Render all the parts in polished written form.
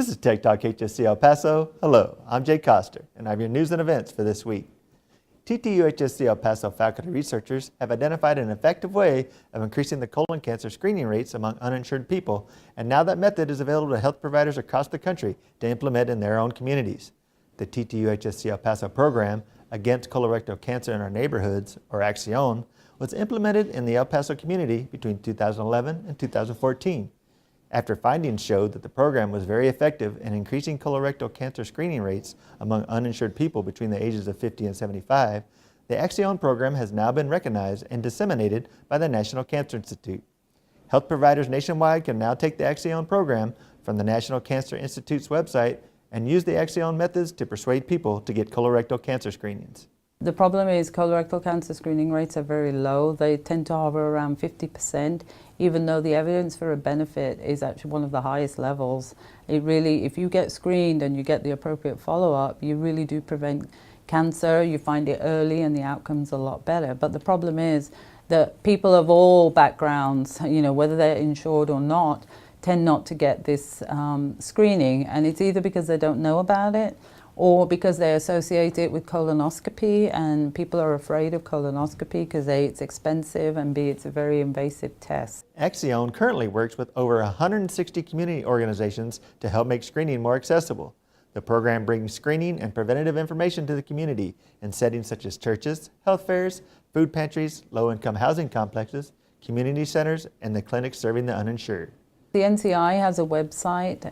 This is Tech Talk HSC El Paso. Hello, I'm Jay Koester, and I have your news and events for this week. TTU HSC El Paso faculty researchers have identified an effective way of increasing the colon cancer screening rates among uninsured people, and now that method is available to health providers across the country to implement in their own communities. The TTU HSC El Paso program Against Colorectal Cancer in Our Neighborhoods, or ACCION, was implemented in the El Paso community between 2011 and 2014. After findings showed that the program was very effective in increasing colorectal cancer screening rates among uninsured people between the ages of 50 and 75, the ACCION program has now been recognized and disseminated by the National Cancer Institute. Health providers nationwide can now take the ACCION program from the National Cancer Institute's website and use the ACCION methods to persuade people to get colorectal cancer screenings. The problem is colorectal cancer screening rates are very low. They tend to hover around 50%, even though the evidence for a benefit is actually one of the highest levels. It really, if you get screened and you get the appropriate follow-up, you really do prevent cancer, you find it early and the outcome's a lot better. But the problem is that people of all backgrounds, whether they're insured or not, tend not to get this screening, and it's either because they don't know about it or because they associate it with colonoscopy, and people are afraid of colonoscopy because A, it's expensive, and B, it's a very invasive test. ACCION currently works with over 160 community organizations to help make screening more accessible. The program brings screening and preventative information to the community in settings such as churches, health fairs, food pantries, low-income housing complexes, community centers, and the clinics serving the uninsured. The NCI has a website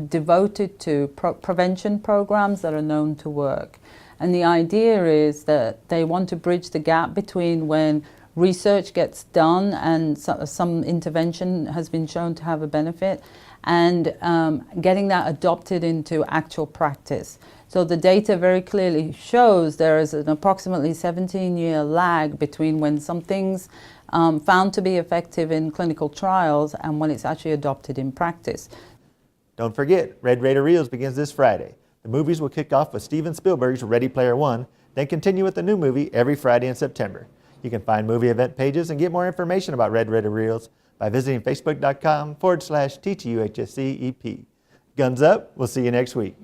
devoted to prevention programs that are known to work. And the idea is that they want to bridge the gap between when research gets done and some intervention has been shown to have a benefit, and getting that adopted into actual practice. So the data very clearly shows there is an approximately 17-year lag between when something's found to be effective in clinical trials and when it's actually adopted in practice. Don't forget, Red Raider Reels begins this Friday. The movies will kick off with Steven Spielberg's Ready Player One, then continue with a new movie every Friday in September. You can find movie event pages and get more information about Red Raider Reels by visiting facebook.com/TTUHSCEP. Guns up, we'll see you next week.